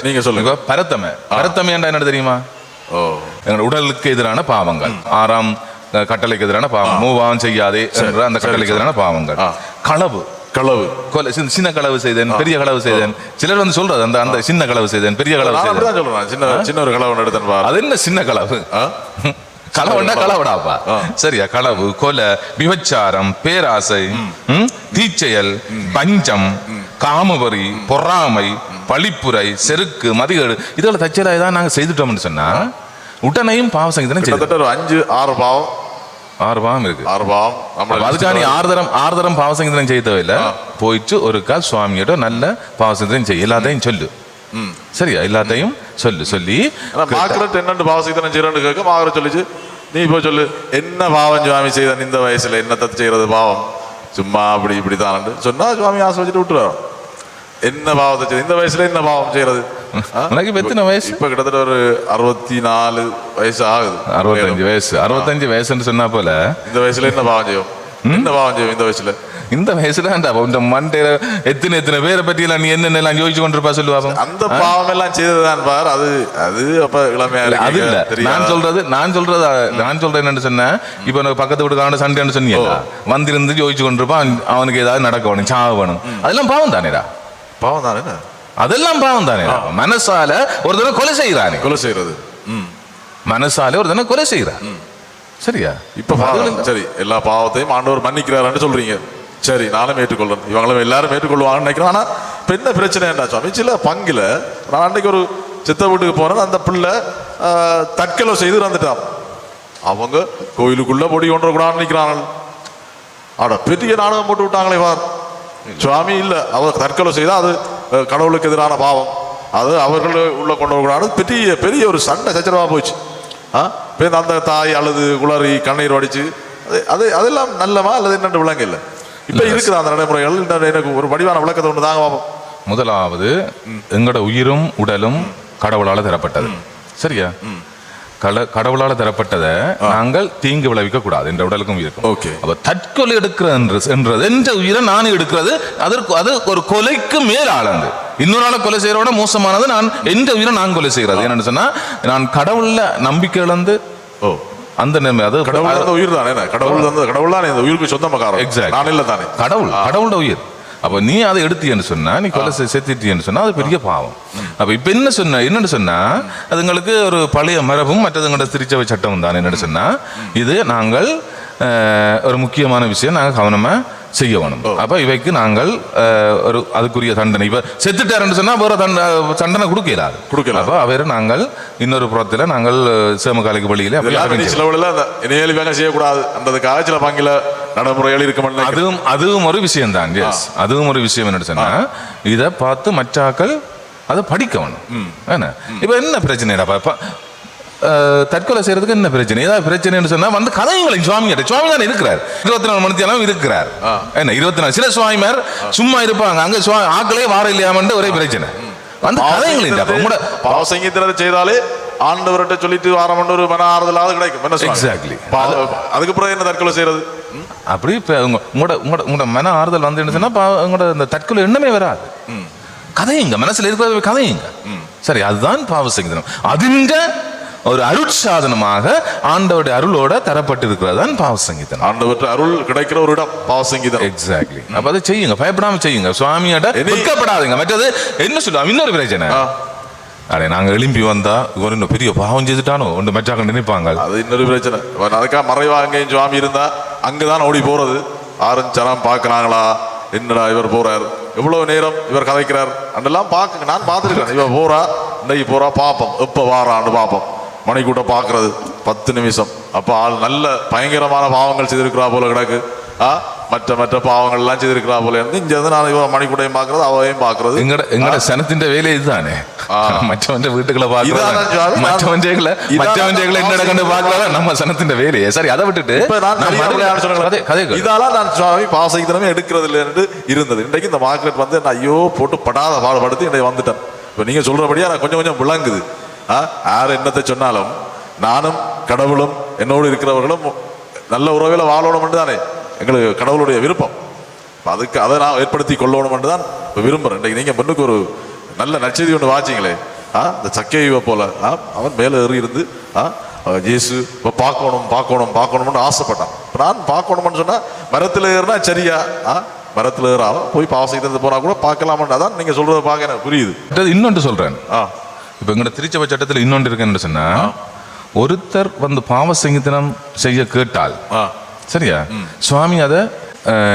நீங்க சொல்லுங்க. பரத்தமை என்ன தெரியுமா? எங்க உடலுக்கு எதிரான பாவங்கள், 6ஆம் கட்டளைக்கு எதிரான பாவம், மூவாம் செய்யாதே என்ற அந்த கட்டளைக்கு எதிரான பாவங்கள். களவு, கொலை, சின்ன களவு செய்தேன், பெரிய களவு செய்தேன். சிலர் வந்து சொல்றது அந்த சின்ன களவு செய்தேன், பெரிய களவு செய்தேன். சின்ன ஒரு களவு எடுத்தேன். அது என்ன சின்ன களவு? களவுண்டா களவுடாப்பா, சரியா? களவு, கொலை, விபச்சாரம், பேராசை, தீச்செயல், பஞ்சம், காமவரி, பொறாமை, பழிப்புரை, செருக்கு, மதிகேடு, இதோட தச்சலா ஏதாவது நாங்க செய்துட்டோம்னு சொன்னா உடனையும் பாவ சங்கீதனம் செய்து 5-6 பாவம் 6 பாவம் இருக்கு. 6 பாவம். அதுக்காக நீ 6 தரம் பாவ சங்கீதனம் செய்ய தேவையில்லை. போயிட்டு ஒரு கால் சுவாமியோட நல்ல பாவ சங்கீதனம் செய்ய, எல்லாத்தையும் சொல்லு, சரியா? எல்லாத்தையும் சொல்லி என்னென்ன பாவ சங்கீதனம் செய்யறன்னு கேட்க மாகர சொல்லிச்சு, நீ இப்போ சொல்லு, என்ன பாவம் சுவாமி செய்த இந்த வயசுல, என்னத்தை செய்யறது பாவம், சும்மா இப்படி தான் சொன்னா சுவாமி ஆசை வச்சுட்டு விட்டுருவோம். என்ன பாவத்தை செய்ய இந்த வயசுல, என்ன பாவம் செய்யறது? எத்தனை வயசு? இப்ப கிட்டத்தட்ட ஒரு 64 வயசு ஆகுது. 65 வயசுன்னு சொன்னா போல இந்த வயசுல என்ன பாவம் செய்யும்? இந்த வயசுல இந்த வயசுல இந்த மண்டையில எத்தனை பேரை பத்தி எல்லாம் நீ என்னென்ன யோசிச்சு கொண்டிருப்பா சொல்லுவாங்க. அந்த பாவம் எல்லாம் செய்ததான் பார். அது அப்ப இளமையா அது இல்ல. நான் சொல்றது என்னன்னு சொன்ன, இப்ப பக்கத்து வீட்டுக்கான சண்டைன்னு சொன்னீங்க, வந்திருந்து யோசிச்சு கொண்டிருப்பான், அவனுக்கு ஏதாவது நடக்க வேணும், சாவு வேணும். அதெல்லாம் பாவம் தானேடா? பாவம் தானே, அதெல்லாம் பாவம் தானே. மனசால ஒரு தடவை கொலை செய்யறானே, கொலை செய்யறது மனசால ஒரு தடவை கொலை செய்யறான், சரியா? இப்ப சரி, எல்லா பாவத்தையும் ஆண்டவர் மன்னிக்கிறாருன்னு சொல்றீங்க, சரி, நானும் ஏற்றுக்கொள்றேன், இவங்களும் எல்லாரும் ஏற்றுக்கொள்வாங்கன்னு நினைக்கிறேன். ஆனா இப்ப என்ன பிரச்சனை என்ன சுவாமி, சில பங்குல நான் அன்னைக்கு ஒரு சித்த வீட்டுக்கு போனேன், அந்த பிள்ளை தற்கொலை செய்து இறந்துட்டான். அவங்க கோயிலுக்குள்ள பொடி கொண்டு கூடாதுன்னு நினைக்கிறாங்க. ஆட பெரிய நாடகம் போட்டு விட்டாங்களே பார். சுவாமி இல்ல, அவர் தற்கொலை செய்தா அது கடவுளுக்கு எதிரான பாவம், அது அவர்கள் உள்ள கொண்டு வரக்கூடாது. பெரிய பெரிய ஒரு சண்டை சச்சரவா போச்சு. அந்த தாய் அழுது குளறி கண்ணீர் வடிச்சு, அதெல்லாம் நல்லமா அல்லது என்னென்று விளங்க இல்லை. இப்ப இருக்குது அந்த நடைமுறைகள். எனக்கு ஒரு வடிவான விளக்கத்தை ஒன்று தாங்க பார்ப்போம். முதலாவது, எங்களோட உயிரும் உடலும் கடவுளால தரப்பட்டது, சரியா? கடவுளால தரப்பட்டதை நாங்கள் தீங்கு விளைவிக்க கூடாது என்ற உடலுக்கும் இருக்கும். அப்ப தற்கொலை எடுக்கிறது என்ற உயிரை நான் எடுக்கிறது, அது ஒரு கொலைக்கு மேல் ஆளந்து. இன்னொரு ஆளை கொலை செய்யறோட மோசமானது நான் எந்த உயிரை நான் கொலை செய்யறது. என்னன்னு சொன்னா, நான் கடவுள்ல நம்பிக்கை இழந்து அந்த அது கடவுள் உயிர் தானே, கடவுள் தான் இந்த உயிருக்கு சொந்தமாக. எக்ஸாக்ட், நான் இல்ல தானே, கடவுளோட உயிர். அப்ப நீ அதை எடுத்தீன்னு சொன்னா, நீ கொலை செத்துட்டீன்னு சொன்னா அது பெரிய பாவம். அப்ப இப்ப என்னன்னு சொன்னா அதுங்களுக்கு ஒரு பழைய மரபும் மற்றதுங்களோட திருச்சபை சட்டம் தான். என்னன்னு சொன்னா இது நாங்கள் ஒரு முக்கியமான விஷயம் நாங்கள் கவனமா செய்ய வேணும். அப்ப இவைக்கு நாங்கள் ஒரு அதுக்குரிய தண்டனை, இப்ப செத்துட்டாருன்னு சொன்னா வேற தண்டனை கொடுக்கல. அப்ப அவரை நாங்கள் இன்னொரு புறத்துல நாங்கள் சேமகாலிக்கு வழியில செய்யக்கூடாது அன்றதுக்காக சில பங்கில நடைமுறைகள் இருக்க. அதுவும் ஒரு விஷயம் தான். அதுவும் ஒரு விஷயம். என்னன்னு சொன்னா இதை பார்த்து மற்றாக்கள் அதை படிக்கணும். இப்ப என்ன பிரச்சனை? தற்கொலை செய்யறதுக்கு என்ன பிரச்சனை? ஏதாவது பிரச்சனைன்னு சொன்னா வந்து கதைங்களை சுவாமி தான் இருக்கிறார், 24 மணி நேரம் இருக்கிறார். என்ன 24 சில சுவாமிமார் சும்மா இருப்பாங்க, அங்க ஆக்களே வார இல்லையாமன்னு ஒரே பிரச்சனை. அந்த கதைங்களை பாவசங்கீதத்தை செய்தாலே ஆண்டவர்கிட்ட சொல்லிட்டு வாரம் ஒரு மன ஆறுதலாவது கிடைக்கும். எக்ஸாக்ட்லி. அதுக்கு பிறகு என்ன தற்கொலை செய்யறது? அப்படி உங்களோட மன ஆறுதல் வந்து என்ன சொன்னா உங்களோட இந்த தற்கொலை எண்ணமே வராது. கதையுங்க, மனசுல இருக்கிற கதையுங்க. சரி, அதுதான் பாவசங்கீதம். அதிண்ட ஒரு அருட்சாதனமாக ஆண்டவருடைய அருளோட தரப்பட்டிருக்கிறது தான் பாவசங்கீதம். ஆண்டவருடைய அருள் கிடைக்கிற ஒரு இடம் பாவசங்கீதம். எக்ஸாக்ட்லி. அப்ப அதை செய்யுங்க, பயப்படாம செய்யுங்க, சுவாமியோட வெட்கப்படாதீங்க. மற்றது என்ன சொல்லுவாங்க, இன்னொரு பிரச்சனை, அடே நாங்க எழும்பி வந்தா இன்னும் பெரிய பாவம் செய்துட்டானோ ஒன்று மற்றாக்க நினைப்பாங்க. அது இன்னொரு பிரச்சனை. அதுக்காக மறைவா அங்கேயும் சுவாமி இருந்தா அங்கதான் ஓடி போறது. ஆரஞ்சனம் பாக்குறாங்களா, என்னடா இவர் போறார், எவ்வளவு நேரம் இவர் கதைக்கிறார் அண்டெல்லாம் பாக்குங்க. நான் பார்த்துருக்கேன். இவர் போறா, இன்னைக்கு போறா, பாப்போம் எப்ப வாரான்னு பாப்போம். மணிக்கூட்ட பாக்குறது 10 நிமிஷம். அப்ப ஆள் நல்ல பயங்கரமான பாவங்கள் செய்திருக்கிறா போல கிடக்கு. மற்ற மற்ற பாவங்கள் எல்லாம் செய்திருக்கிறா போல இருந்து இங்க வந்து நான் மணிக்கூட்டையும் பாக்குறது, அவையும் பாக்குறது. எங்கட சனத்தின் வேலை இதுதானே. மற்றவன் வீட்டுக்குள்ள பாக்குறது, மற்றவன் என்ன கண்டு பாக்குறதா நம்ம சனத்தின் வேலையே. சரி, அதை விட்டுட்டு இதெல்லாம் நான் சுவாமி பாவசங்கீதமே எடுக்கிறது இல்லைன்னு இருந்தது. இன்றைக்கு இந்த மார்க்கெட் வந்து நான் ஐயோ போட்டு படாத பாடுபடுத்தி இன்றைக்கு வந்துட்டேன். இப்ப நீங்க சொல்றபடியா நான் கொஞ்சம் கொஞ்சம் விளங்குது. யார் என்னத்தை சொன்னாலும் நானும் கடவுளும் என்னோடு இருக்கிறவர்களும் நல்ல உறவில் வாழணும் தானே எங்களுக்கு கடவுளுடைய விருப்பம். அதுக்கு அதை நான் ஏற்படுத்தி கொள்ளணும் தான் விரும்புறேன். இன்றைக்கு நீங்க முன்னுக்கு ஒரு நல்ல நற்செய்தி ஒன்று வாச்சிங்களே, இந்த சக்கையை போல அவன் மேலே ஏறி இருந்து இயேசு இப்போ பார்க்கணும்னு ஆசைப்பட்டான். இப்போ நான் பார்க்கணும்னு சொன்னா மரத்தில் ஏறினா சரியா, மரத்தில் ஏறாம போய் பாவசங்கீதத்தை போனா கூட பார்க்கலாம்னு தான் நீங்க சொல்றதை பார்க்க எனக்கு புரியுது. இன்னொன்று சொல்றேன். இப்ப எங்கட திருச்சபை சட்டத்தில் இன்னொன்று இருக்குன்னு சொன்னா, ஒருத்தர் வந்து பாவசங்கீதனம் செய்ய கேட்டால் சரியா, சுவாமி அதை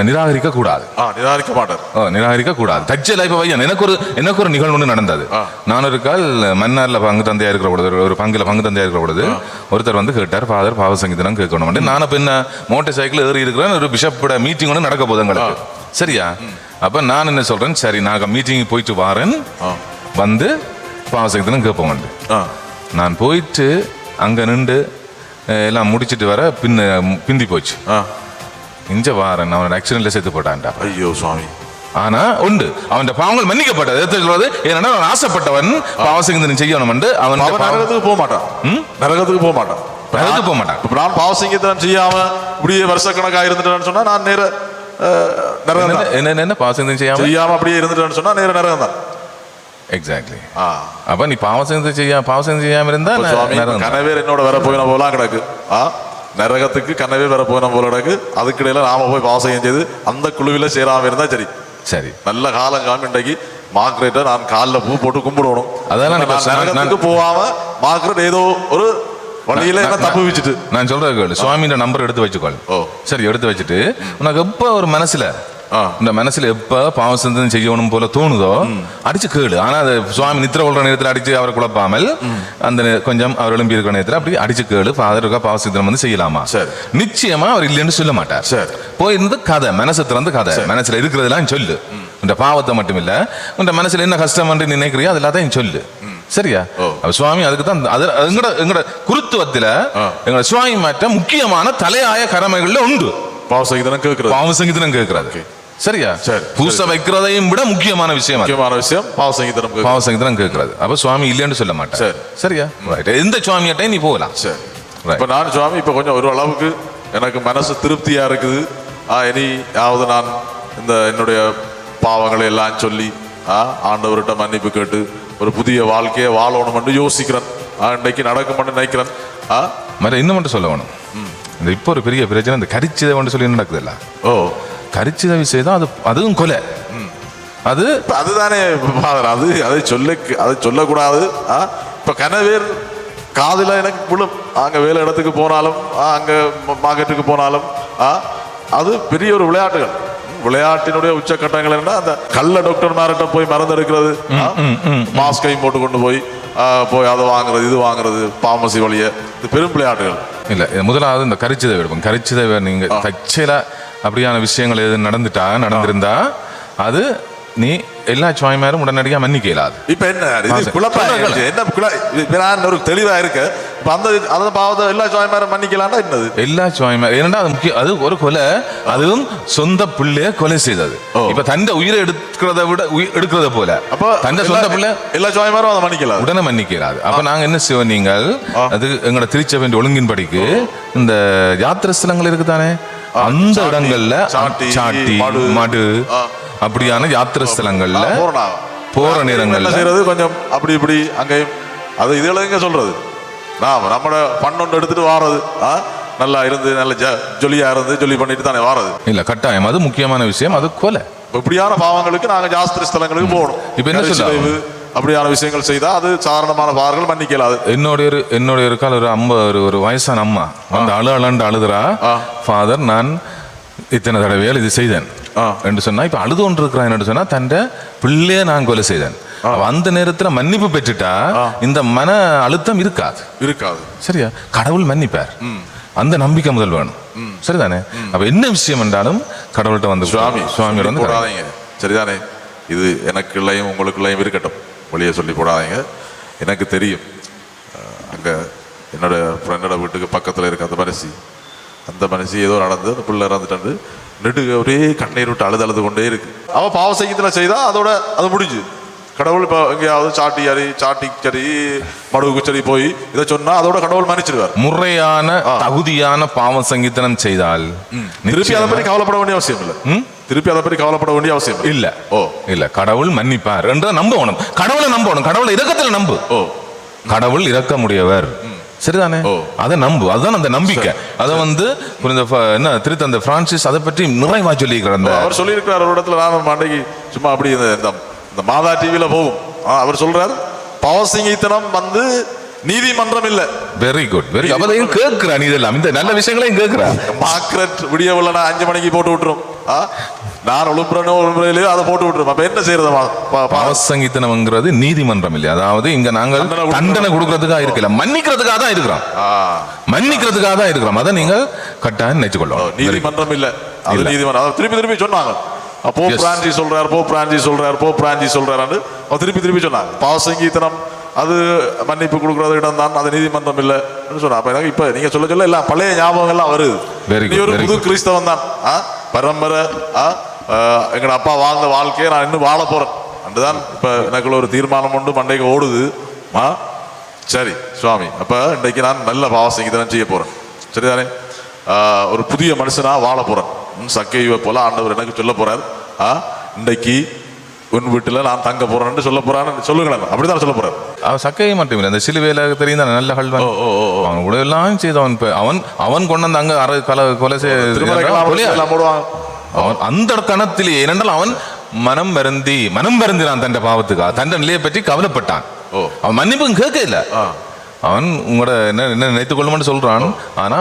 நிராகரிக்க கூடாது. நிராகரிக்க மாட்டார். நிராகரிக்க கூடாது. தச்சல இப்ப வையன் எனக்கு ஒரு நிகழ்வு ஒன்று நடந்தது. நான் ஒரு கால் மன்னார்ல பங்கு தந்தையா இருக்கிற பொழுது, ஒரு பங்குல பங்கு தந்தையா இருக்கிற பொழுது ஒருத்தர் வந்து கேட்டார், ஃபாதர் பாவசங்கீதனம் கேட்கணும். நான் இப்ப என்ன மோட்டார் சைக்கிள் ஏறி இருக்கிறேன், ஒரு பிஷப்போட மீட்டிங் ஒன்று நடக்க போகுது எங்களுக்கு. சரியா, அப்ப நான் என்ன சொல்றேன், சரி நாங்க மீட்டிங் போயிட்டு வாரேன், வந்து பாவசங்கீதனம் கேட்போம். நான் போயிட்டு அங்க நின்று எல்லாம் முடிச்சிட்டு வர பிந்தி போச்சு. இஞ்ச வாரன் அவன் ஆக்சிடென்ட்ல செத்து போட்டான்டா. ஐயோ சுவாமி. ஆனா உண்டு அவன் பாவங்கள் மன்னிக்கப்பட்டது. ஏன்னா அவன் ஆசைப்பட்டவன் பாவசங்கீதனம் செய்யணும். அவன் நரகத்துக்கு போக மாட்டான். நரகத்துக்கு போக மாட்டான். நரகத்துக்கு போக மாட்டான். இப்ப நான் பாவசங்கீதனம் செய்யாம இப்படியே வருஷக்கணக்காக இருந்துட்டேன்னு சொன்னா நான் நேர என்ன பாவசங்கீதனம் செய்யாம அப்படியே இருந்துட்டேன்னு சொன்னா நேர நரகம் தான். எக்ஸாக்ட்லி. அப்ப நீ பாவசங்கீதம் செய்யாம இருந்தா கனவேர் என்னோட வர போயின போலாம் கிடக்கு. நரகத்துக்கு கனவேர் வர போயின போல கிடக்கு. அதுக்கிடையில நாம போய் பாவசங்கம் செய்து அந்த குழுவில சேராம இருந்தா சரி. சரி, நல்ல காலம் காமி இன்றைக்கு மார்க்ரெட்டை நான் காலில் பூ போட்டு கும்பிடணும். அதெல்லாம் நரகத்துக்கு போகாம மார்க்ரெட் ஏதோ ஒரு வழியில என்ன தப்பு வச்சுட்டு நான் சொல்றேன் கேளு. சுவாமியோட நம்பர் எடுத்து வச்சுக்கோள். சரி, எடுத்து வச்சுட்டு உனக்கு எப்ப ஒரு மனசுல இந்த மனசுல எப்ப பாவசங்கீதனம் செய்யணும் போல தோணுதோ அடிச்சு கேளு. ஆனா அது சுவாமி நித்திர கொள்ற நேரத்தில் அடிச்சு அவரை குழப்பாமல் அந்த கொஞ்சம் அவர் எழும்பி இருக்கிற நேரத்தில் அப்படி அடிச்சு கேளு, ஃபாதருக்கா பாவசங்கீதனம் வந்து செய்யலாமா. நிச்சயமா அவர் இல்லைன்னு சொல்ல மாட்டார். போயிருந்து கதை மனசு திறந்து கதை மனசுல இருக்கிறதெல்லாம் சொல்லு. இந்த பாவத்தை மட்டும் இல்ல, உங்க மனசுல என்ன கஷ்டம் என்று நினைக்கிறியோ அது எல்லாத்தையும் சொல்லு. சரியா, சுவாமி அதுக்கு தான் எங்கட குருத்துவத்துல எங்க சுவாமி மாற்ற முக்கியமான தலையாய கடமைகள்ல உண்டு பாவசங்கீதனம் கேட்கிறது. சரியா, பூசை வைக்கிறதையும் விட முக்கியமான விஷயம் பாவசங்கீதனம் கேட்கிறது. அப்ப சுவாமி இல்லைன்னு சொல்ல மாட்டேன். சரியா, எந்த சுவாமியிட்டையும் நீ போகலாம். இப்ப நான் சுவாமி இப்ப கொஞ்சம் ஒரு அளவுக்கு எனக்கு மனசு திருப்தியா இருக்குது. இனியாவது நான் இந்த என்னுடைய பாவங்களை எல்லாம் சொல்லி ஆண்டவர்கிட்ட மன்னிப்பு கேட்டு ஒரு புதிய வாழ்க்கையை வாழணும் என்று யோசிக்கிறேன். இன்றைக்கு நடக்கும் நினைக்கிறேன். இன்னும் மட்டும் சொல்ல வேணும். இந்த இப்போ ஒரு பெரிய பிரச்சனை, இந்த கரிச்சிதை சொல்லி நடக்குது இல்ல. கரிச்சிதவி செய்தா அதுவும் கொலை. அது அதுதானே அதை சொல்லக்கூடாது. இப்ப கனவேர் காதுல எனக்கு விழும். அங்க வேலை இடத்துக்கு போனாலும் அங்க மார்க்கெட்டுக்கு போனாலும் அது பெரிய ஒரு விளையாட்டினுடைய உச்சக்கட்டங்கள் என்ன, அந்த கள்ள டாக்டர் மார்கிட்ட போய் மருந்து எடுக்கிறது, மாஸ்கையும் போட்டு கொண்டு போய் அதை வாங்குறது, இது வாங்குறது, பார்மசி வழிய, இது பெரும் விளையாட்டுகள். இல்ல, முதலாவது இந்த கரிச்சிதை எடுப்போம். கரிச்சிதை நீங்க தற்செயலா அப்படியான விஷயங்கள் எது நடந்திருந்தா அது நீ எல்லா சுவாமிமாரும் உடனடியாக மன்னிக்க இயலாது. இப்ப என்ன ஒரு தெளிவா இருக்கு. அந்த பாவத்தை எல்லா சுவாமிமாரும் மன்னிக்கலாம்னா என்னது? எல்லா சுவாமிமாரும் ஏன்னா அது முக்கியம். அது ஒரு கொலை, அதுவும் சொந்த பிள்ளைய கொலை செய்தது. இப்ப தந்த உயிரை எடுக்கிறத போல அப்ப தந்த சொந்த பிள்ளை எல்லா சுவாமிமாரும் அதை மன்னிக்கலாம், உடனே மன்னிக்க இயலாது. அப்ப நாங்க என்ன செய்வோம், நீங்கள் அது எங்களோட திருச்சபை ஒழுங்கின் படிக்கு இந்த யாத்திரை ஸ்தலங்கள் இருக்குதானே, அந்த இடங்கள்ல சாட்டி மடு அப்படியான யாத்திரை ஸ்தலங்கள்ல போற நேரங்கள்ல செய்யறது கொஞ்சம் அப்படி இப்படி அங்கேயும் அது இதுல எங்க சொல்றது, நம்மட பண்ணொண்டு எடுத்துட்டு வாரது, நல்லா இருந்து நல்ல ஜொலியா இருந்து ஜொலி பண்ணிட்டு தானே வாரது. இல்ல, கட்டாயம் அது முக்கியமான விஷயம். அது கொலை. இப்படியான பாவங்களுக்கு நாங்க யாத்திரை ஸ்தலங்களுக்கு போகணும். இப்ப என்ன சொல்லுங்க, அப்படியான விஷயங்கள் செய்தா அது சாதாரணமான பாவங்கள் மன்னிக்கலாது. என்னுடைய ஒரு கால ஒரு வயசான அம்மா வந்து அழுதுறா, ஃபாதர் நான் இத்தனை தடவையால் இது செய்தேன் என்று சொன்னா, இப்ப அழுது ஒன்று இருக்கிறான் என்று சொன்னா தன் பிள்ளைய நான் கொலை செய்தேன். அந்த நேரத்துல மன்னிப்பு பெற்றுட்டா இந்த மன அழுத்தம் இருக்காது. சரியா? கடவுள் மன்னிப்பார். அந்த நம்பிக்கை முதல் வேணும். சரிதானே? அப்ப என்ன விஷயம் என்றாலும் கடவுள்கிட்ட வந்து சுவாமியோட வந்து போடாதீங்க. சரிதானே? இது எனக்குள்ளையும் உங்களுக்குள்ளையும் இருக்கட்டும், வழியை சொல்லி போடாதீங்க. எனக்கு தெரியும், அங்க என்னோட ஃப்ரெண்டோட வீட்டுக்கு பக்கத்துல இருக்க அந்த மனுஷி ஏதோ நடந்து அந்த பிள்ளை இறந்துட்டு நெடுக ஒரே கண்ணீர் விட்டு அழுது கொண்டே இருக்கு. அவ பாவ சங்கீதத்துல செய்தா அதோட அது முடிஞ்சு. கடவுள் இப்போ எங்கேயாவது சாட்டிச்சரி மடுவுக்கு சரி போய் இதை சொன்னா அதோட கடவுள் மன்னிச்சிருவார். முறையான தகுதியான பாவ சங்கீதனம் செய்தால் திருப்பி அதை பற்றி கவலைப்பட வேண்டிய அவசியம் இல்லை. இல்ல, கடவுள் மன்னிப்பார் என்று நம்பணும். கடவுளை நம்பணும். கடவுளை இரக்கத்துல நம்பு. கடவுள் இரக்கமுடையவர். சரிதானே? அதை நம்பு. அதுதான் அந்த நம்பிக்கை. அதை வந்து என்ன திருத்தந்தை பிரான்சிஸ் அதை பற்றி நிறைவா சொல்லியிருக்கிறார். அவர் சொல்லியிருக்கிறார் ஒரு இடத்துல, நான் அன்றைக்கு சும்மா அப்படி இந்த மாதா டிவியில போகும், அவர் சொல்றார், பாவசங்கீத்தனம் வந்து நீதிமன்றம் இல்ல. Very good, very good. அதையும் கேட்கிறா, நீ இதெல்லாம் இந்த நல்ல விஷயங்களையும் கேட்கிறா. மார்க்ரெட் விடியவில்லை, நான் 5 மணிக்கு போட்டு விட்டுரும், நான் ஒழுங்குறையிலேயோ அதை போட்டு விட்டுரும். அப்ப என்ன செய்யறது? பாவசங்கீத்தனம்ங்கிறது நீதிமன்றம் இல்லை. அதாவது இங்க நாங்கள் தண்டனை கொடுக்கறதுக்காக இருக்கல, மன்னிக்கிறதுக்காக தான் இருக்கிறோம். அதை நீங்கள் கட்டாயம் நினைச்சுக்கொள்ளும். நீதிமன்றம் இல்ல, அது நீதிமன்றம். திருப்பி சொன்னாங்க, போப் பிரான்சிஸ் சொல்றாரு திருப்பி சொன்னாங்க, பாவசங்கீத்தனம் அது மன்னிப்பு கொடுக்கறது இடம் தான், அது நீதிமன்றம் இல்லை சொன்னா. அப்ப எனக்கு இப்ப நீங்க சொல்ல எல்லாம் பழைய ஞாபகம் எல்லாம் வருது. ஒரு புது கிறிஸ்தவன் தான், பரம்பரை எங்கட அப்பா வாழ்ந்த வாழ்க்கையை நான் இன்னும் வாழ போறேன் அண்டுதான் இப்ப எனக்குள்ள ஒரு தீர்மானம் உண்டு, மண்டைக்கு ஓடுது. சரி சுவாமி, அப்ப இன்றைக்கு நான் நல்ல பாவசங்கீதனம் செய்ய போறேன். சரிதானே? ஒரு புதிய மனுஷனா வாழ போறேன். சக்கையை போல ஆண்டவர் எனக்கு சொல்ல போறார், இன்றைக்கு உன் வீட்டுல நான் தங்க போறேன்னு சொல்ல போறான்னு சொல்லுங்களேன். அப்படிதான் சொல்ல போறாரு. அவன் சக்கையை மட்டும் இல்லை, அந்த சிலுவையில தெரியும் நல்ல கல்வன், அவன் கூட எல்லாம் செய்தவன். அவன் கொண்டு வந்து அங்க கொலை போடுவாங்க. அவன் அந்த கணத்திலே, ஏனென்றால் அவன் மனம் வருந்தினான் தன் பாவத்துக்கா, தன் நிலையை பற்றி கவலைப்பட்டான். அவன் மன்னிப்பும் கேட்க இல்ல, அவன் உங்களோட என்ன நினைத்துக் கொள்ளும்னு சொல்றான். ஆனா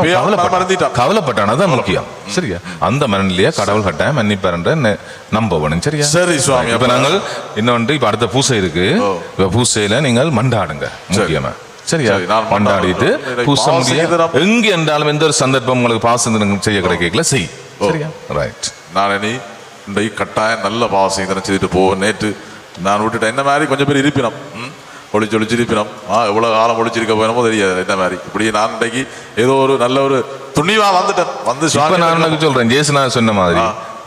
கவலைப்பட்டான். அதான் முக்கியம். சரியா? அந்த மனநிலையை கடவுள் கட்டாயம் மன்னிப்பார் என்ற நம்பணும். சரியா? சரி சுவாமி. இப்ப நாங்கள் இன்னொன்று, இப்ப அடுத்த பூசை இருக்கு. இப்ப பூசையில நீங்கள் மண்டாடுங்க முக்கியமா. சரியா? மண்டாடிட்டு பூசை முடிய எங்க என்றாலும் எந்த ஒரு சந்தர்ப்பம் உங்களுக்கு பாசம் செய்ய கிடைக்கல செய். சரியா? ரைட். நான் இன்றைக்கு கட்டாயம் நல்ல பாவசங்கீதனம் செய்துட்டு போவேன். நேற்று நான் விட்டுட்டேன். என்ன மாதிரி கொஞ்சம் பேர் இருப்பினோம், ஒழிச்சிருப்பினோம். எவ்வளவு காலம் ஒழிச்சிருக்க போயணுமோ தெரியாது. என்ன மாதிரி இப்படி நான் இன்றைக்கு ஏதோ ஒரு நல்ல ஒரு துணிவா வந்துட்டேன். வந்து நான் சொல்றேன், ஜேசுனா சொன்ன மாதிரி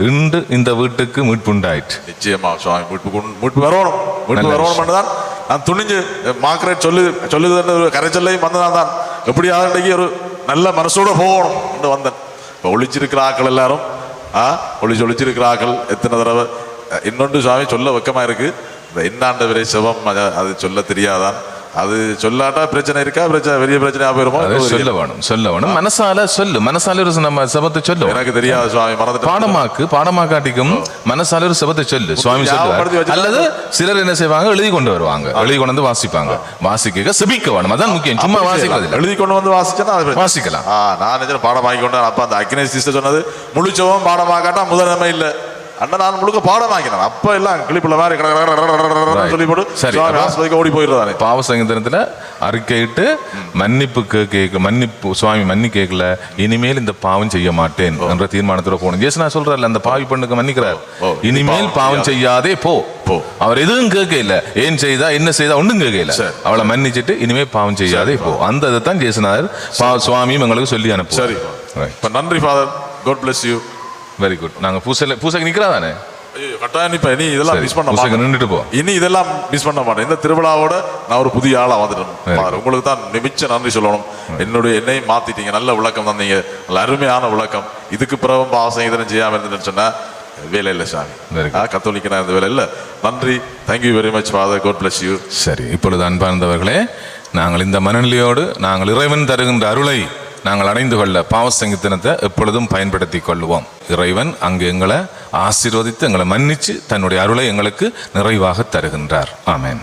இன்று இந்த வீட்டுக்கு மீட்பு உண்டாயிற்று. நிச்சயமா சுவாமி, மீட்பு வரணும் தான் நான் துணிஞ்சு மார்க்ரெட் சொல்லுது ஒரு கரைச்சல்லையும் வந்ததான் தான் எப்படியாவது இன்றைக்கு ஒரு நல்ல மனசோட போகணும் வந்தேன். இப்போ ஒழிச்சிருக்கிற ஆக்கள் எல்லாரும் ஒழிச்சிருக்கிற ஆக்கள் எத்தனை தடவை இன்னொன்று சுவாமி சொல்ல வெக்கமா இருக்கு, இந்த என்னாண்டவரே சிவம் அது சொல்ல தெரியாதான், அது சொல்லாட்டா பிரச்சனை இருக்கா, பிரச்சனை பெரிய பிரச்சனையா போயிருமோ. சொல்ல வேணும் மனசால ஒரு நம்ம சபத்தை சொல்லு. எனக்கு தெரியாது சுவாமி, மறந்துட்டு பாடமாக்காட்டிக்கும் மனசால ஒரு சபத்தை சொல்லு சுவாமி சொல்லுவார். அல்லது சிலர் என்ன செய்வாங்க, எழுதி கொண்டு வருவாங்க, எழுதி கொண்டு வந்து வாசிப்பாங்க. வாசிக்க செபிக்க வேணும், அதான் முக்கியம். சும்மா வாசிக்கிறது எழுதி கொண்டு வந்து வாசிச்சா வாசிக்கலாம். நான் நினைச்சேன் பாடமாக்கி கொண்டு. அப்ப அந்த அக்னேஷ் சிஸ்டர் சொன்னது முழுச்சவும் பாடமாக்காட்டா முதன்மை இல்லை அண்ணா, நான் முழுக்க பாடமாக்கினேன். அப்ப எல்லாம் கிளிப்புல மாதிரி சொல்லி போட்டு ஓடி போயிடுறாரு. பாவ சங்கீதத்துல அறிக்கையிட்டு மன்னிப்பு சுவாமி மன்னி கேட்கல, இனிமேல் இந்த பாவம் செய்ய மாட்டேன் என்ற தீர்மானத்தோட போகணும். ஜேசனா சொல்றாரு, அந்த பாவி பெண்ணுக்கு மன்னிக்கிறார், இனிமேல் பாவம் செய்யாதே போ. அவர் எதுவும் கேட்கல, ஏன் செய்தா என்ன செய்தா ஒன்றும் கேட்கல, அவளை மன்னிச்சுட்டு இனிமே பாவம் செய்யாதே போ. அந்த இதைத்தான் ஜேசனார் சுவாமியும் எங்களுக்கு சொல்லி அனுப்பு. சரி, நன்றி father, God bless you. Very good. நாங்க பூசைக்கு நிக்கிறதானே, கட்டாயம் இப்ப இனி இதெல்லாம் மிஸ் பண்ண மாட்டேன். நின்றுட்டு போ, இனி இதெல்லாம் மிஸ் பண்ண மாட்டேன். இந்த திருவிழாவோட நான் ஒரு புதிய ஆளா வந்துட்டேன். உங்களுக்கு தான் நிமிச்ச நன்றி சொல்லணும். என்னையும் மாத்திட்டீங்க, நல்ல விளக்கம் தந்தீங்க, நல்ல அருமையான விளக்கம். இதுக்கு பிறகு பாவசம் இதனை செய்யாம இருந்துன்னு சொன்னா வேலை இல்லை சாமி, கத்தோலிக்கனா இந்த வேலை இல்லை. நன்றி, thank you very much father, God bless you. சரி, இப்பொழுது அன்பார்ந்தவர்களே, நாங்கள் இந்த மனநிலையோடு நாங்கள் இறைவன் தருகின்ற அருளை நாங்கள் அடைந்து கொள்ள பாவசங்கீதனத்தை எப்பொழுதும் பயன்படுத்தி கொள்வோம். இறைவன் அங்கு எங்களை ஆசீர்வதித்து எங்களை மன்னிச்சு தன்னுடைய அருளை எங்களுக்கு நிறைவாக தருகின்றார். ஆமென்.